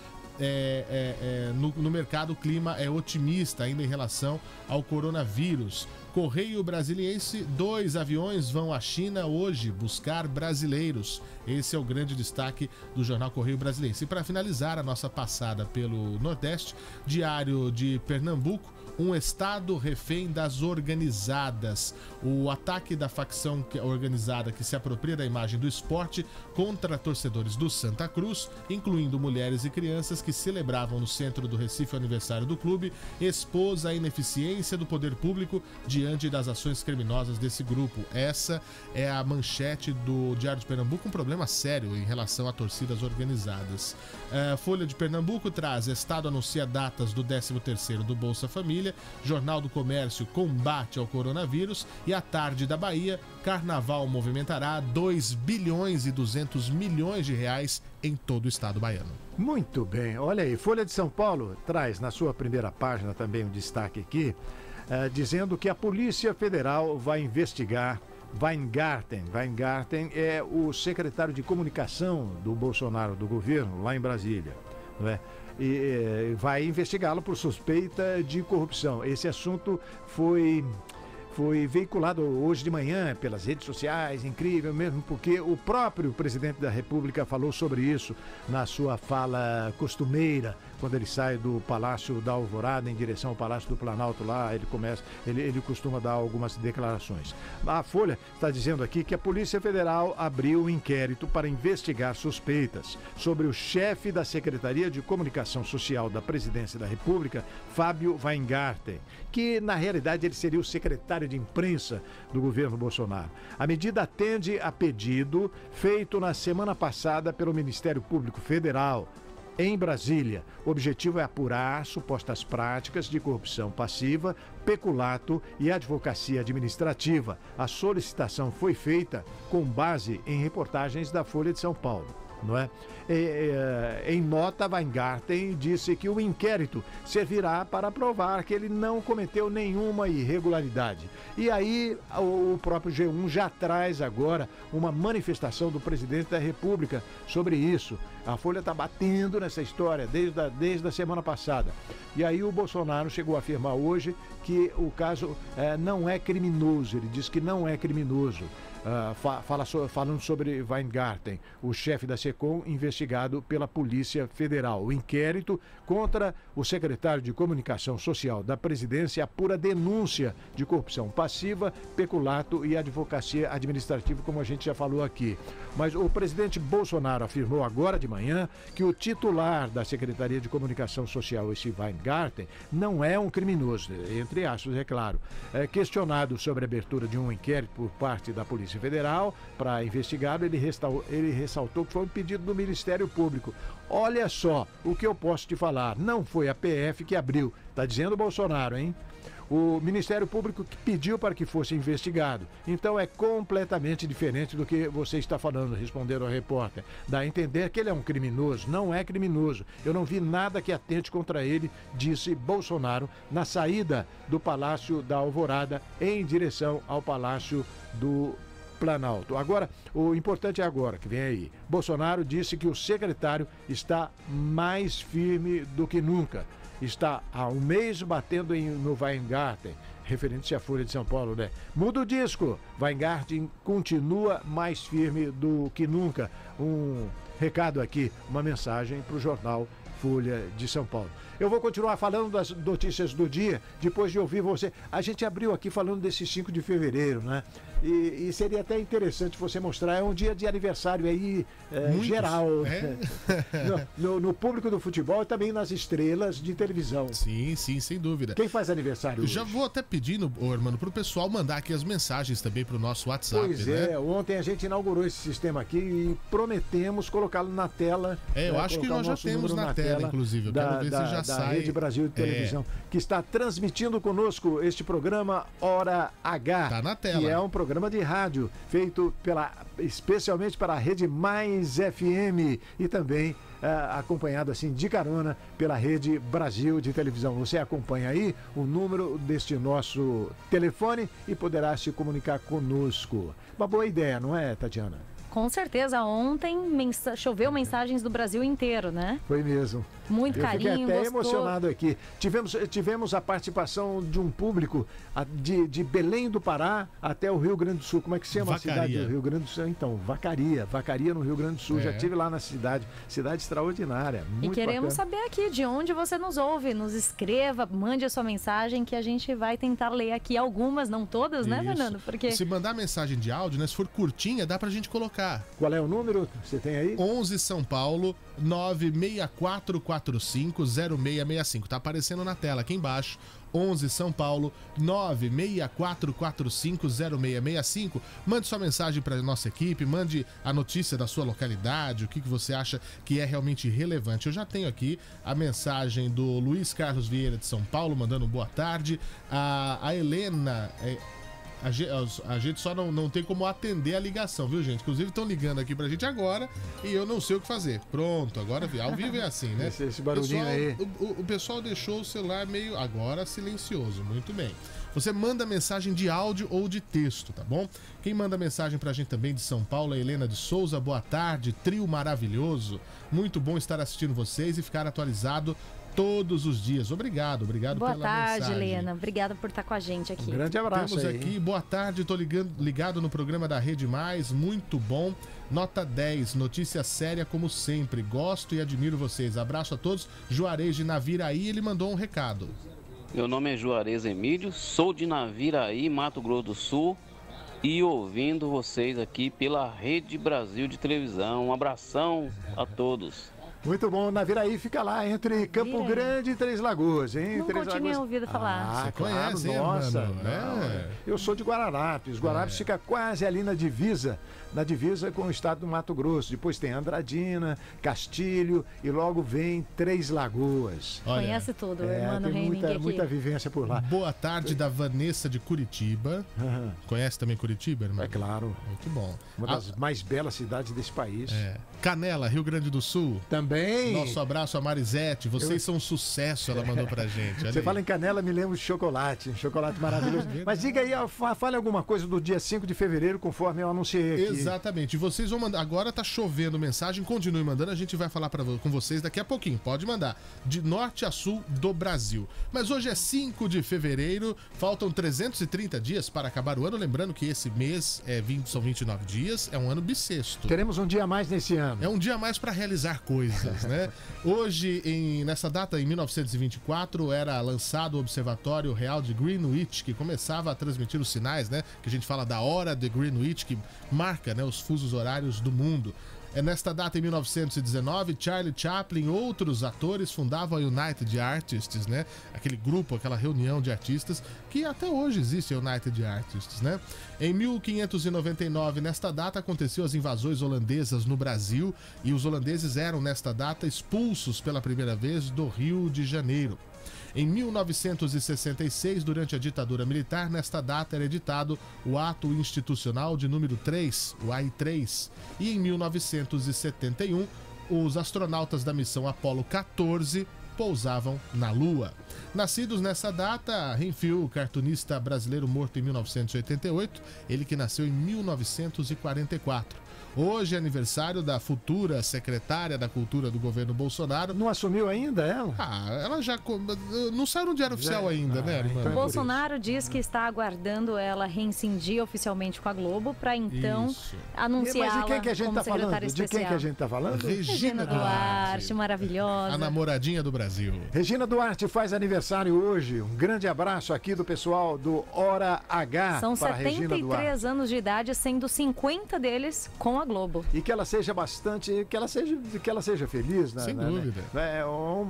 no mercado o clima é otimista ainda em relação ao coronavírus. Correio Brasiliense: 2 aviões vão à China hoje buscar brasileiros. Esse é o grande destaque do jornal Correio Brasiliense. E para finalizar a nossa passada pelo Nordeste, Diário de Pernambuco: um estado refém das organizadas. O ataque da facção organizada que se apropria da imagem do esporte contra torcedores do Santa Cruz, incluindo mulheres e crianças que celebravam no centro do Recife o aniversário do clube, expôs a ineficiência do poder público diante das ações criminosas desse grupo. Essa é a manchete do Diário de Pernambuco, um problema sério em relação a torcidas organizadas. Folha de Pernambuco traz: Estado anuncia datas do 13º do Bolsa Família. Jornal do Comércio: combate ao coronavírus. E a Tarde da Bahia: Carnaval movimentará 2 bilhões e 200 milhões de reais em todo o estado baiano. Muito bem, olha aí, Folha de São Paulo traz na sua primeira página também um destaque aqui, dizendo que a Polícia Federal vai investigar Weingarten. Weingarten é o secretário de comunicação do Bolsonaro, do governo, lá em Brasília, não é? E vai investigá-lo por suspeita de corrupção. Esse assunto foi veiculado hoje de manhã pelas redes sociais, incrível mesmo, porque o próprio presidente da República falou sobre isso na sua fala costumeira, quando ele sai do Palácio da Alvorada em direção ao Palácio do Planalto lá, ele costuma dar algumas declarações. A Folha está dizendo aqui que a Polícia Federal abriu um inquérito para investigar suspeitas sobre o chefe da Secretaria de Comunicação Social da Presidência da República, Fábio Weingarten, que na realidade ele seria o secretário de imprensa do governo Bolsonaro. A medida atende a pedido feito na semana passada pelo Ministério Público Federal em Brasília. O objetivo é apurar supostas práticas de corrupção passiva, peculato e advocacia administrativa. A solicitação foi feita com base em reportagens da Folha de São Paulo, não é? Em nota, Weingarten disse que o inquérito servirá para provar que ele não cometeu nenhuma irregularidade. E aí o próprio G1 já traz agora uma manifestação do presidente da República sobre isso. A Folha está batendo nessa história desde a semana passada. E aí o Bolsonaro chegou a afirmar hoje que o caso não é criminoso. Ele diz que não é criminoso. falando sobre Weingarten, o chefe da SECOM investigado pela Polícia Federal. O inquérito contra o secretário de Comunicação Social da Presidência apura denúncia de corrupção passiva, peculato e advocacia administrativa, como a gente já falou aqui. Mas o presidente Bolsonaro afirmou agora de manhã que o titular da Secretaria de Comunicação Social, esse Weingarten, não é um criminoso, entre aspas, é claro. Questionado sobre a abertura de um inquérito por parte da Polícia Federal para investigá-lo, ele ressaltou que foi um pedido do Ministério Público. Olha só o que eu posso te falar, não foi a PF que abriu, tá dizendo o Bolsonaro, hein? O Ministério Público que pediu para que fosse investigado. Então é completamente diferente do que você está falando, respondendo ao repórter. Dá a entender que ele é um criminoso. Não é criminoso. Eu não vi nada que atente contra ele, disse Bolsonaro na saída do Palácio da Alvorada em direção ao Palácio do Planalto. Agora, o importante é agora, que vem aí. Bolsonaro disse que o secretário está mais firme do que nunca. Está há um mês batendo no Weingarten, referente à Folha de São Paulo, né? Muda o disco. Weingarten continua mais firme do que nunca. Um recado aqui, uma mensagem para o jornal Folha de São Paulo. Eu vou continuar falando das notícias do dia, depois de ouvir você. A gente abriu aqui falando desse 5 de fevereiro, né? E seria até interessante você mostrar, é um dia de aniversário aí geral. No público do futebol e também nas estrelas de televisão. Sim, sem dúvida. Quem faz aniversário hoje? Já vou até pedindo, Hermano, pro pessoal mandar aqui as mensagens também pro nosso WhatsApp, pois né? Ontem a gente inaugurou esse sistema aqui e prometemos colocá-lo na tela. Eu acho que nós já temos na tela, inclusive. Eu quero ver se já sai. Da Rede Brasil de Televisão, que está transmitindo conosco este programa Hora H. Tá na tela. Que é um programa de rádio feito especialmente para a Rede Mais FM e também acompanhado assim de carona pela Rede Brasil de Televisão. Você acompanha aí o número deste nosso telefone e poderá se comunicar conosco. Uma boa ideia, não é, Tatiana? Com certeza, ontem choveu mensagens do Brasil inteiro, né? Foi mesmo. Muito carinho, fiquei até gostou. Emocionado aqui. Tivemos a participação de um público de Belém do Pará até o Rio Grande do Sul. Como é que se chama a cidade do Rio Grande do Sul? Então, Vacaria no Rio Grande do Sul. Já estive lá na cidade extraordinária. Muito e queremos bacana. saber aqui de onde você nos ouve. Nos escreva, mande a sua mensagem que a gente vai tentar ler aqui algumas, não todas, né, Fernando? Porque se mandar mensagem de áudio, né, se for curtinha, dá pra gente colocar. Qual é o número que você tem aí? 11 São Paulo 964450665. Tá aparecendo na tela aqui embaixo. 11 São Paulo 964450665. Mande sua mensagem para nossa equipe, mande a notícia da sua localidade, o que você acha que é realmente relevante. Eu já tenho aqui a mensagem do Luiz Carlos Vieira de São Paulo, mandando boa tarde. A Helena... A gente só não tem como atender a ligação, viu, gente? Inclusive estão ligando aqui pra gente agora e eu não sei o que fazer. Pronto, agora ao vivo é assim, né? Esse barulhinho aí. O pessoal deixou o celular meio agora silencioso, muito bem. Você manda mensagem de áudio ou de texto, tá bom? Quem manda mensagem pra gente também de São Paulo é Helena de Souza. Boa tarde, trio maravilhoso. Muito bom estar assistindo vocês e ficar atualizado todos os dias. Obrigado pela mensagem. Boa tarde, Helena. Obrigada por estar com a gente aqui. Um grande abraço. Temos aqui, boa tarde, tô ligado no programa da Rede Mais, muito bom. Nota 10, notícia séria como sempre. Gosto e admiro vocês. Abraço a todos. Juarez de Naviraí, ele mandou um recado. Meu nome é Juarez Emílio, sou de Naviraí, Mato Grosso do Sul, e ouvindo vocês aqui pela Rede Brasil de Televisão. Um abração a todos. Muito bom, Naviraí fica lá entre Campo Grande e Três Lagoas, hein? Nunca tinha ouvido falar. Você claro, conhece, nossa. Eu sou de Guararapes. Guararapes fica quase ali na divisa com o estado do Mato Grosso. Depois tem Andradina, Castilho e logo vem Três Lagoas. Conhece tudo, Hermano Henning. Tem muita vivência por lá. Boa tarde da Vanessa de Curitiba. Conhece também Curitiba, irmão? É claro. Muito bom. Uma das mais belas cidades desse país. Canela, Rio Grande do Sul. Também. Também. Nosso abraço a Marisete. Vocês são um sucesso, ela mandou pra gente. Você fala em canela, me lembro de chocolate. Chocolate maravilhoso. Mas diga aí, fale alguma coisa do dia 5 de fevereiro, conforme eu anunciei aqui. Exatamente. E vocês vão mandar. Agora tá chovendo mensagem. Continue mandando. A gente vai falar com vocês daqui a pouquinho. Pode mandar. De norte a sul do Brasil. Mas hoje é 5 de fevereiro. Faltam 330 dias para acabar o ano. Lembrando que esse mês são 29 dias. É um ano bissexto. Teremos um dia a mais nesse ano. É um dia a mais para realizar coisas, né? Hoje, nessa data, em 1924, era lançado o Observatório Real de Greenwich, que começava a transmitir os sinais, né? Que a gente fala da hora de Greenwich, que marca, né, os fusos horários do mundo. Nesta data, em 1919, Charlie Chaplin e outros atores fundavam a United Artists, né? Aquele grupo, aquela reunião de artistas que até hoje existe, a United Artists, né? Em 1599, nesta data, aconteceu as invasões holandesas no Brasil e os holandeses eram, nesta data, expulsos pela primeira vez do Rio de Janeiro. Em 1966, durante a ditadura militar, nesta data era editado o Ato Institucional de número 3, o AI-3. E em 1971, os astronautas da missão Apollo 14 pousavam na Lua. Nascidos nessa data, Renfield, cartunista brasileiro morto em 1988, ele que nasceu em 1944. Hoje é aniversário da futura secretária da Cultura do governo Bolsonaro. Não assumiu ainda ela? Ela já... Não saiu no Diário Oficial ainda, né, irmã? O Bolsonaro diz que está aguardando ela reincindir oficialmente com a Globo para então anunciá-la como secretária especial. De quem que a gente está falando? Regina Duarte, maravilhosa. A namoradinha do Brasil. Regina Duarte faz aniversário hoje. Um grande abraço aqui do pessoal do Hora H. São para 73 anos de idade, sendo 50 deles com a Globo. E que ela seja que ela seja feliz, né? Sem dúvida.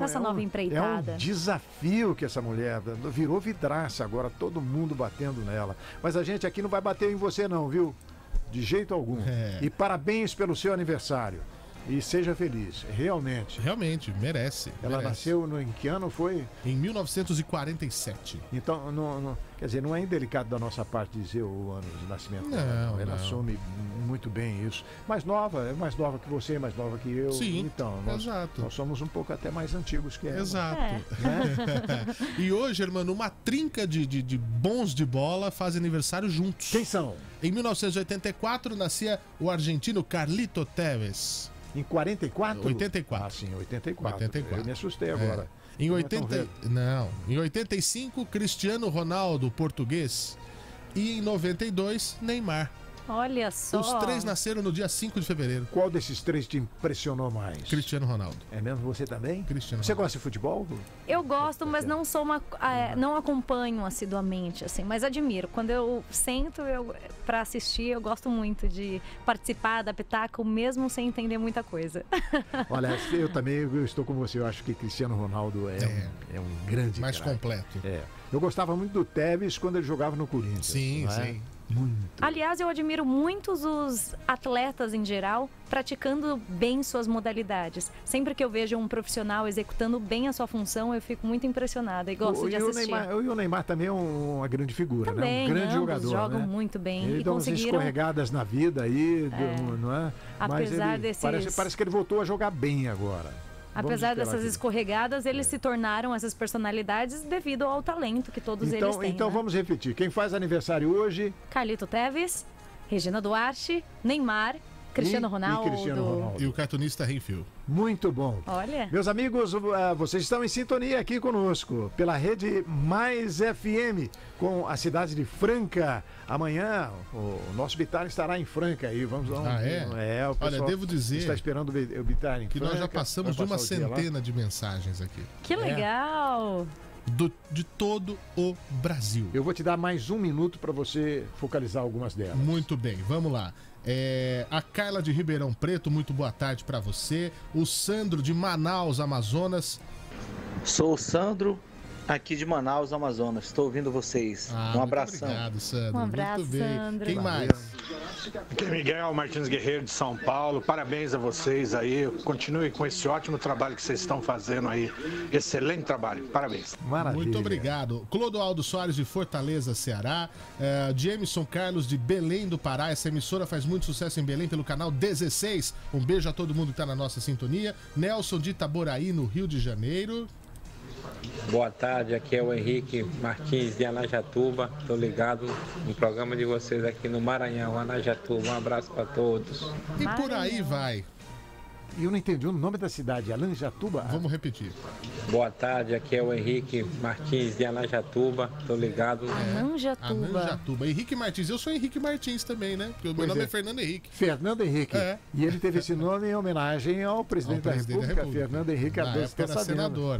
Essa nova empreitada. É um desafio que essa mulher virou vidraça agora, todo mundo batendo nela. Mas a gente aqui não vai bater em você não, viu? De jeito algum. E parabéns pelo seu aniversário. E seja feliz, realmente. Realmente, merece. Ela nasceu em que ano foi? Em 1947. Então, quer dizer, não é indelicado da nossa parte dizer o ano de nascimento dela. Ela assume muito bem isso. Mais nova, é mais nova que você, mais nova que eu. Sim, então, nós somos um pouco até mais antigos que ela. Exato. E hoje, irmão, uma trinca de bons de bola fazem aniversário juntos. Quem são? Em 1984, nascia o argentino Carlito Tevez. Em 44? 84. Ah, sim, 84. Eu me assustei agora. Em 85, Cristiano Ronaldo, português. E em 92, Neymar. Olha só. Os três nasceram no dia 5 de fevereiro. Qual desses três te impressionou mais? Cristiano Ronaldo. É mesmo? Você também? Cristiano Você Ronaldo. gosta de futebol? Eu gosto, mas não sou não acompanho assiduamente, assim, mas admiro. Quando eu sento para assistir, eu gosto muito de participar, adaptar, mesmo sem entender muita coisa. Olha, eu também estou com você. Eu acho que Cristiano Ronaldo é um grande mais craque. completo. Eu gostava muito do Tevez quando ele jogava no Corinthians. Sim, sim. Muito. Aliás, eu admiro muitos os atletas em geral praticando bem suas modalidades. Sempre que eu vejo um profissional executando bem a sua função, eu fico muito impressionada e gosto de assistir. O Neymar também é uma grande figura, também, né? Um grande jogador. Jogam muito bem. Ele dá umas escorregadas na vida aí, não é? Apesar desses... Parece que ele voltou a jogar bem agora. Apesar dessas escorregadas, eles se tornaram essas personalidades devido ao talento que todos eles têm. Então vamos repetir. Quem faz aniversário hoje? Carlito Tevez, Regina Duarte, Neymar, Cristiano Ronaldo. E o cartunista Renfield. Muito bom. Olha. Meus amigos, vocês estão em sintonia aqui conosco, pela Rede Mais FM, com a cidade de Franca. Amanhã, o nosso Bitar estará em Franca aí. Vamos lá. O pessoal devo dizer está esperando o Bitar em que Franca. Nós já passamos de uma centena de mensagens aqui. Que legal! De todo o Brasil. Eu vou te dar mais um minuto para você focalizar algumas delas. Muito bem, vamos lá. A Carla de Ribeirão Preto, muito boa tarde para você. O Sandro de Manaus, Amazonas. Sou o Sandro, aqui de Manaus, Amazonas. Estou ouvindo vocês. Um abração. Obrigado, Sandro. Um abraço, muito bem. Sandro. Quem mais? Aqui é Miguel Martins Guerreiro de São Paulo. Parabéns a vocês aí. Continue com esse ótimo trabalho que vocês estão fazendo aí. Excelente trabalho. Parabéns. Maravilha. Muito obrigado. Clodoaldo Soares de Fortaleza, Ceará. Jameson Carlos de Belém do Pará. Essa emissora faz muito sucesso em Belém pelo canal 16. Um beijo a todo mundo que está na nossa sintonia. Nelson de Itaboraí, no Rio de Janeiro. Boa tarde, aqui é o Henrique Martins de Anajatuba. Estou ligado no programa de vocês aqui no Maranhão, Anajatuba. Um abraço para todos. E por aí vai. E eu não entendi o nome da cidade, Anajatuba? Vamos repetir. Boa tarde, aqui é o Henrique Martins de Anajatuba. Estou ligado. Anajatuba. Henrique Martins. Eu sou Henrique Martins também, né? Porque o meu nome é Fernando Henrique. Fernando Henrique. É. E ele teve esse nome em homenagem ao presidente, da República, Fernando Henrique Cardoso. Na época era senador,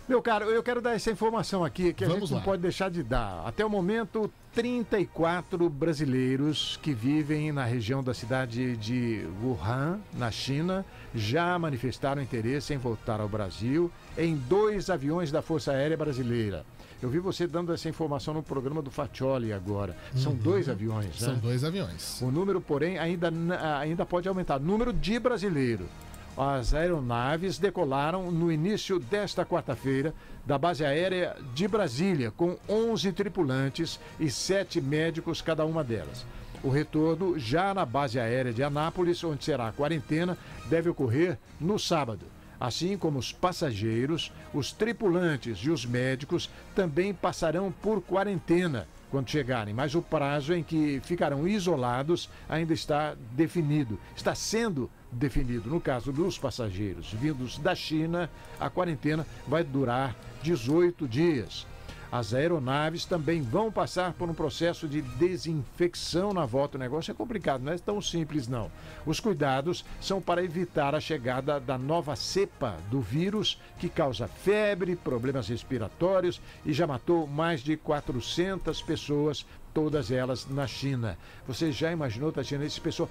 Meu caro, eu quero dar essa informação aqui que a Vamos gente não lá. pode deixar de dar. Até o momento, 34 brasileiros que vivem na região da cidade de Wuhan, na China, já manifestaram interesse em voltar ao Brasil em 2 aviões da Força Aérea Brasileira. Eu vi você dando essa informação no programa do Faccioli agora. São 2 aviões, né? São 2 aviões. O número, porém, ainda pode aumentar. Número de brasileiro. As aeronaves decolaram no início desta quarta-feira da base aérea de Brasília, com 11 tripulantes e 7 médicos cada uma delas. O retorno, já na base aérea de Anápolis, onde será a quarentena, deve ocorrer no sábado. Assim como os passageiros, os tripulantes e os médicos também passarão por quarentena quando chegarem, mas o prazo em que ficarão isolados ainda está definido. Está sendo definido. No caso dos passageiros vindos da China, a quarentena vai durar 18 dias. As aeronaves também vão passar por um processo de desinfecção na volta. O negócio é complicado, não é tão simples não. Os cuidados são para evitar a chegada da nova cepa do vírus, que causa febre, problemas respiratórios e já matou mais de 400 pessoas, todas elas na China. Você já imaginou, Tatiana, esse pessoal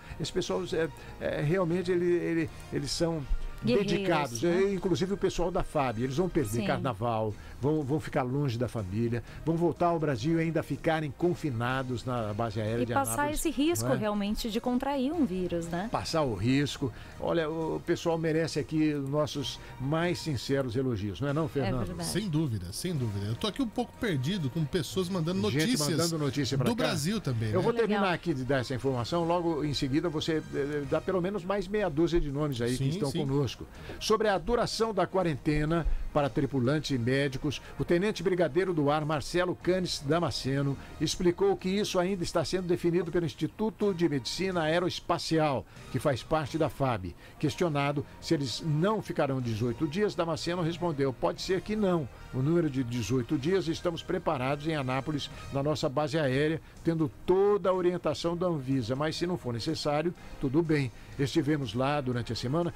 realmente eles são dedicados, né? Inclusive o pessoal da FAB, eles vão perder Sim. carnaval, vão ficar longe da família, vão voltar ao Brasil e ainda ficarem confinados na base aérea E de passar Anápolis, esse risco não é? realmente de contrair um vírus, né? Passar o risco. Olha, o pessoal merece aqui nossos mais sinceros elogios, não é não, Fernando? verdade. Sem dúvida, sem dúvida. Eu tô aqui um pouco perdido com pessoas mandando Gente notícias mandando notícia pra do cá. Brasil também. Eu né? vou terminar aqui de dar essa informação, logo em seguida você dá pelo menos mais meia dúzia de nomes aí que Sim, estão sim. conosco. Sobre a duração da quarentena para tripulantes e médicos, o tenente brigadeiro do ar Marcelo Canes Damasceno explicou que isso ainda está sendo definido pelo Instituto de Medicina Aeroespacial, que faz parte da FAB. Questionado se eles não ficarão 18 dias, Damasceno respondeu: pode ser que não. O número de 18 dias estamos preparados em Anápolis, na nossa base aérea, tendo toda a orientação da Anvisa, mas se não for necessário, tudo bem. Estivemos lá durante a semana,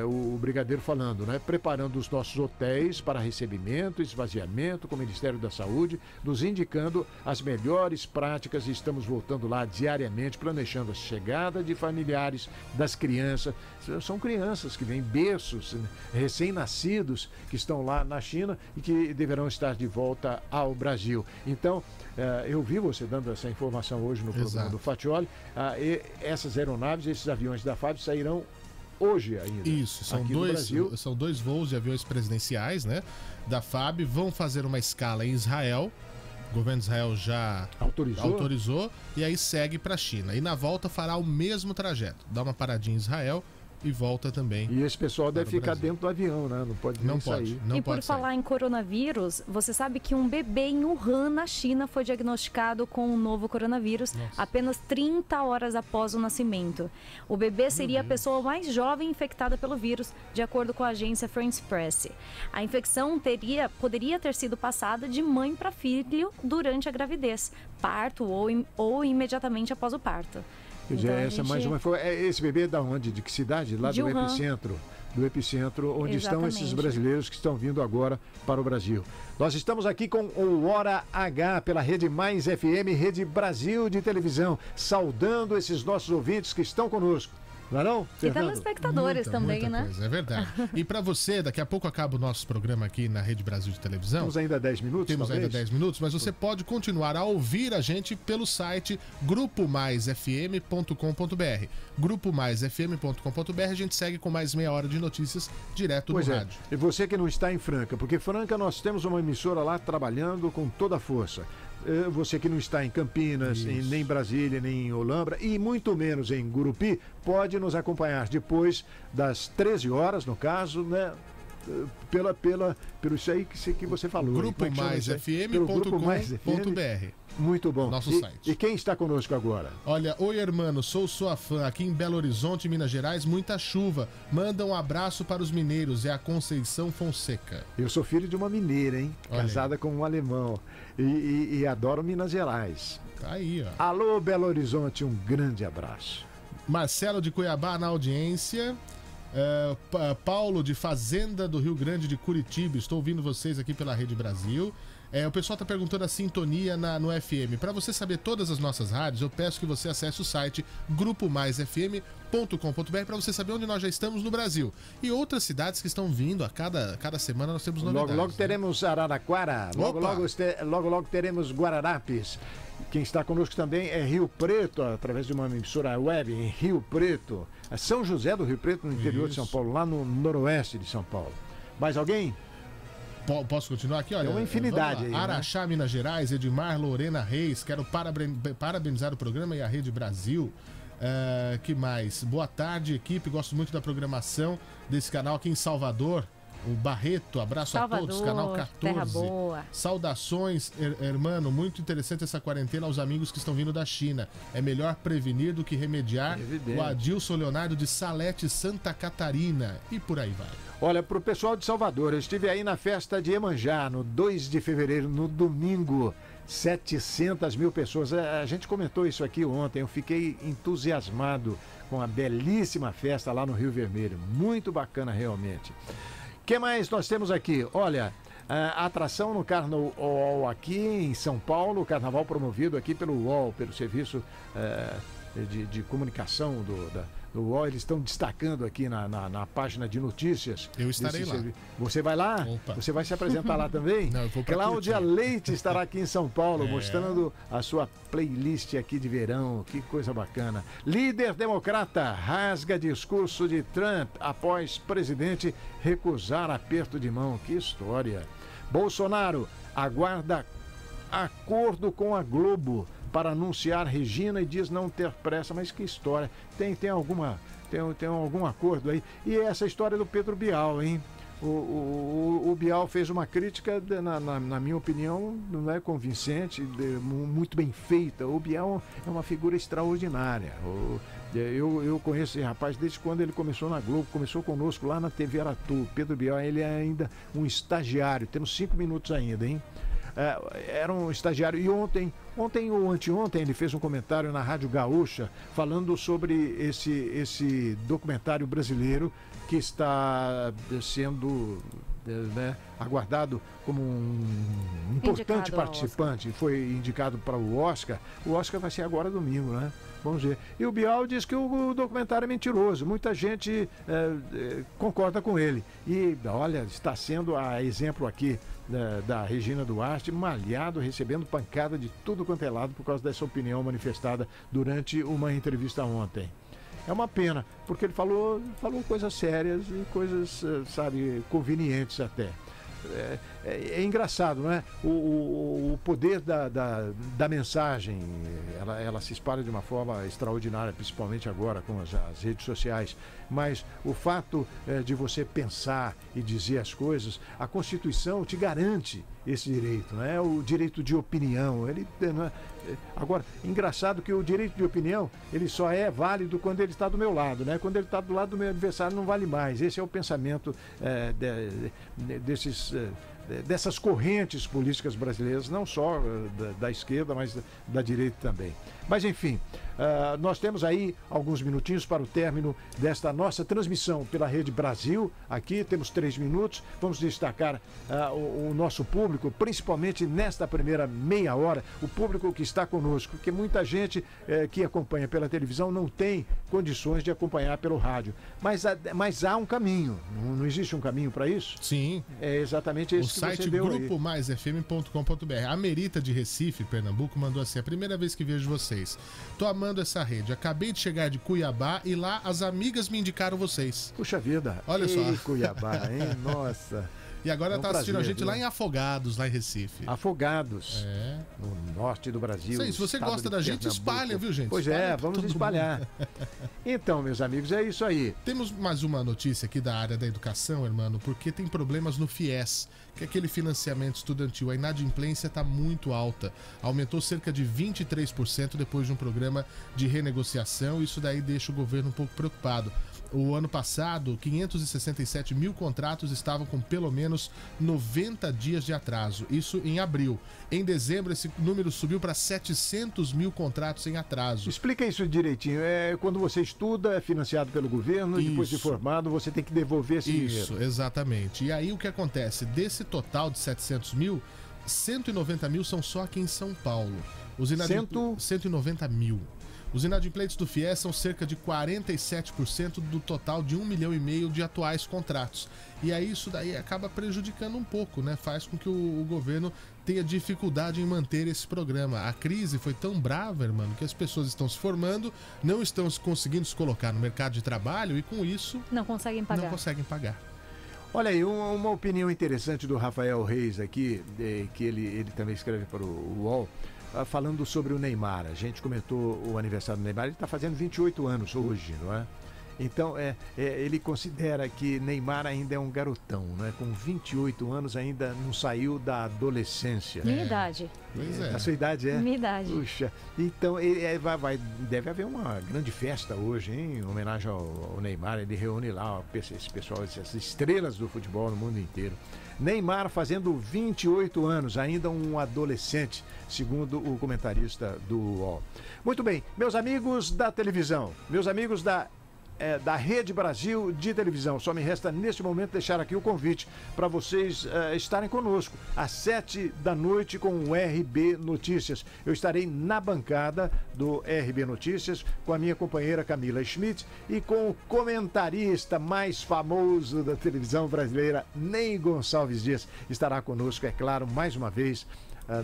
o brigadeiro falando, né, preparando os nossos hotéis para recebimento, esvaziamento com o Ministério da Saúde, nos indicando as melhores práticas e estamos voltando lá diariamente, planejando a chegada de familiares, das crianças. São crianças que vêm berços, né, recém-nascidos, que estão lá na China e que deverão estar de volta ao Brasil. Então, eu vi você dando essa informação hoje no programa do Faccioli. Essas aeronaves, esses aviões da FAB sairão hoje ainda. Isso, são aqui no Brasil. são 2 voos de aviões presidenciais, né? Da FAB, vão fazer uma escala em Israel. O governo de Israel já autorizou e aí segue para a China. E na volta fará o mesmo trajeto. Dá uma paradinha em Israel e volta também. E esse pessoal deve ficar dentro do avião, né? Não pode nem sair. E por falar em coronavírus, você sabe que um bebê em Wuhan, na China, foi diagnosticado com um novo coronavírus apenas 30 horas após o nascimento. O bebê seria a pessoa mais jovem infectada pelo vírus, de acordo com a agência France Press. A infecção poderia ter sido passada de mãe para filho durante a gravidez, parto ou imediatamente após o parto. Quer dizer, essa mais uma. Esse bebê é da onde? De que cidade? Lá do epicentro. Do epicentro, onde estão esses brasileiros que estão vindo agora para o Brasil. Nós estamos aqui com o Hora H pela Rede Mais FM, Rede Brasil de televisão, saudando esses nossos ouvintes que estão conosco. Não é não? E telespectadores também, muita né? Coisa, é verdade. E para você, daqui a pouco acaba o nosso programa aqui na Rede Brasil de Televisão. Temos ainda 10 minutos, Temos talvez? ainda 10 minutos, mas você pode continuar a ouvir a gente pelo site grupomaisfm.com.br. grupomaisfm.com.br, a gente segue com mais meia hora de notícias direto Pois no é. rádio. E você que não está em Franca, porque Franca nós temos uma emissora lá trabalhando com toda a força. Você que não está em Campinas, nem em Brasília, nem em Olambra e muito menos em Gurupi, pode nos acompanhar depois das 13 horas, no caso, né? Pelo isso aí que você falou. grupomaisfm.com.br. Muito bom. Nosso site. E quem está conosco agora? Olha, oi, hermano, sou sua fã. Aqui em Belo Horizonte, Minas Gerais, muita chuva. Manda um abraço para os mineiros. É a Conceição Fonseca. Eu sou filho de uma mineira, hein? Olha Casada com um alemão. E adoro Minas Gerais. Tá aí, ó. Alô, Belo Horizonte, um grande abraço. Marcelo de Cuiabá na audiência. Paulo de Fazenda do Rio Grande de Curitiba. Estou ouvindo vocês aqui pela Rede Brasil. O pessoal está perguntando a sintonia no FM. Para você saber todas as nossas rádios, eu peço que você acesse o site grupomaisfm.com.br para você saber onde nós já estamos no Brasil. E outras cidades que estão vindo a cada semana nós temos novidades. Logo teremos Araraquara. Logo teremos Guararapes. Quem está conosco também é Rio Preto, através de uma emissora web em Rio Preto. É São José do Rio Preto, no interior de São Paulo, lá no noroeste de São Paulo. Mais alguém? Posso continuar aqui? Olha, é uma infinidade aí. Araxá, né? Minas Gerais, Edmar Lorena Reis. Quero parabenizar o programa e a Rede Brasil. Que mais? Boa tarde, equipe. Gosto muito da programação desse canal aqui em Salvador. O Barreto, abraço Salvador, a todos, canal 14. Terra boa. Saudações, hermano. Muito interessante essa quarentena aos amigos que estão vindo da China. É melhor prevenir do que remediar. Evidente. O Adilson Leonardo de Salete, Santa Catarina. E por aí vai. Olha, pro pessoal de Salvador, eu estive aí na festa de Iemanjá, no 2 de fevereiro, no domingo. 700 mil pessoas. A gente comentou isso aqui ontem. Eu fiquei entusiasmado com a belíssima festa lá no Rio Vermelho. Muito bacana, realmente. O que mais nós temos aqui? Olha, a atração no Carnaval aqui em São Paulo, o Carnaval promovido aqui pelo UOL, pelo Serviço de Comunicação do UOL, eles estão destacando aqui na página de notícias. Eu estarei lá. Você vai lá? Opa. Você vai se apresentar lá também? Não, eu vou pra Cláudia Leite estará aqui em São Paulo, É. mostrando a sua playlist aqui de verão. Que coisa bacana. Líder democrata rasga discurso de Trump após presidente recusar aperto de mão. Que história. Bolsonaro aguarda acordo com a Globo para anunciar Regina e diz não ter pressa. Mas que história. Tem algum acordo aí? E essa história do Pedro Bial, hein? O Bial fez uma crítica, na minha opinião, não é convincente, muito bem feita. O Bial é uma figura extraordinária. Eu conheço esse rapaz desde quando ele começou na Globo, começou conosco lá na TV Aratu. Pedro Bial, ele é ainda um estagiário. Temos 5 minutos ainda, hein? Era um estagiário. E ontem ou anteontem, ele fez um comentário na Rádio Gaúcha falando sobre esse documentário brasileiro que está sendo aguardado como um importante participante. Foi indicado para o Oscar. O Oscar vai ser agora domingo, né? Vamos ver. E o Bial diz que o documentário é mentiroso. Muita gente concorda com ele. E, olha, está sendo a exemplo aqui da Regina Duarte, malhado, recebendo pancada de tudo quanto é lado por causa dessa opinião manifestada durante uma entrevista ontem. É uma pena, porque ele falou coisas sérias e coisas, convenientes até. É engraçado, não é? O poder da mensagem, ela se espalha de uma forma extraordinária, principalmente agora com as redes sociais. Mas o fato de você pensar e dizer as coisas, a Constituição te garante esse direito, não é? O direito de opinião. Agora, engraçado que o direito de opinião, ele só é válido quando ele está do meu lado, né? Quando ele está do lado do meu adversário, não vale mais. Esse é o pensamento desses dessas correntes políticas brasileiras, não só da esquerda, mas da direita também. Mas, enfim, nós temos aí alguns minutinhos para o término desta nossa transmissão pela Rede Brasil. Aqui temos 3 minutos. Vamos destacar o nosso público, principalmente nesta primeira meia hora, o público que está conosco, porque muita gente que acompanha pela televisão não tem condições de acompanhar pelo rádio. Mas há um caminho. Não existe um caminho para isso? Sim. É exatamente esse que você deu aí. O site grupomaisfm.com.br. A Merita de Recife, Pernambuco, mandou assim: a primeira vez que vejo vocês. Tô amando essa rede. Acabei de chegar de Cuiabá e lá as amigas me indicaram vocês. Puxa vida. Olha só. Cuiabá, hein? Nossa. E agora tá assistindo a gente lá em Afogados, lá em Recife. Afogados. No norte do Brasil. Isso aí, se você gosta da gente, espalha, viu, gente? Pois espalha vamos espalhar. Então, meus amigos, é isso aí. Temos mais uma notícia aqui da área da educação, irmão, porque tem problemas no FIES, que é aquele financiamento estudantil. A inadimplência está muito alta. Aumentou cerca de 23% depois de um programa de renegociação. Isso daí deixa o governo um pouco preocupado. O ano passado, 567 mil contratos estavam com pelo menos 90 dias de atraso. Isso em abril. Em dezembro, esse número subiu para 700 mil contratos em atraso. Explica isso direitinho. Quando você estuda, é financiado pelo governo, e depois de formado, você tem que devolver esse dinheiro. Isso, exatamente. E aí o que acontece? Desse total de 700 mil, 190 mil são só aqui em São Paulo. 190 mil. Os inadimplentes do FIES são cerca de 47% do total de 1,5 milhão de atuais contratos. E aí isso daí acaba prejudicando um pouco, né? Faz com que o governo tenha dificuldade em manter esse programa. A crise foi tão brava, irmão, que as pessoas estão se formando, não estão conseguindo se colocar no mercado de trabalho e com isso... Não conseguem pagar. Olha aí, uma opinião interessante do Rafael Reis aqui, que ele também escreve para o UOL, falando sobre o Neymar. A gente comentou o aniversário do Neymar, ele está fazendo 28 anos hoje, não é? Então, ele considera que Neymar ainda é um garotão, né? Com 28 anos ainda não saiu da adolescência. Minha idade. Pois é. A sua idade é? Minha idade. Puxa, então deve haver uma grande festa hoje, hein? Em homenagem ao Neymar. Ele reúne lá esse pessoal, essas estrelas do futebol no mundo inteiro. Neymar fazendo 28 anos, ainda um adolescente, segundo o comentarista do UOL. Muito bem, meus amigos da televisão, meus amigos da Rede Brasil de televisão, só me resta neste momento deixar aqui o convite para vocês estarem conosco às 7 da noite com o RB Notícias. Eu estarei na bancada do RB Notícias com a minha companheira Camila Schmidt e com o comentarista mais famoso da televisão brasileira, Ney Gonçalves Dias, estará conosco, é claro, mais uma vez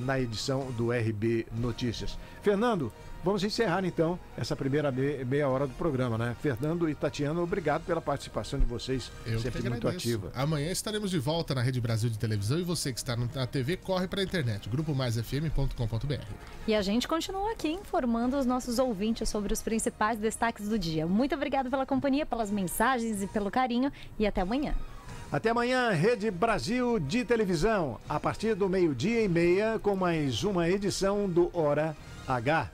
na edição do RB Notícias. Fernando, vamos encerrar então essa primeira meia hora do programa, né? Fernando e Tatiana, obrigado pela participação de vocês, sempre muito ativa. Amanhã estaremos de volta na Rede Brasil de televisão e você que está na TV, corre para a internet, grupomaisfm.com.br. E a gente continua aqui informando os nossos ouvintes sobre os principais destaques do dia. Muito obrigado pela companhia, pelas mensagens e pelo carinho e até amanhã. Até amanhã, Rede Brasil de televisão, a partir do 12:30, com mais uma edição do Hora H.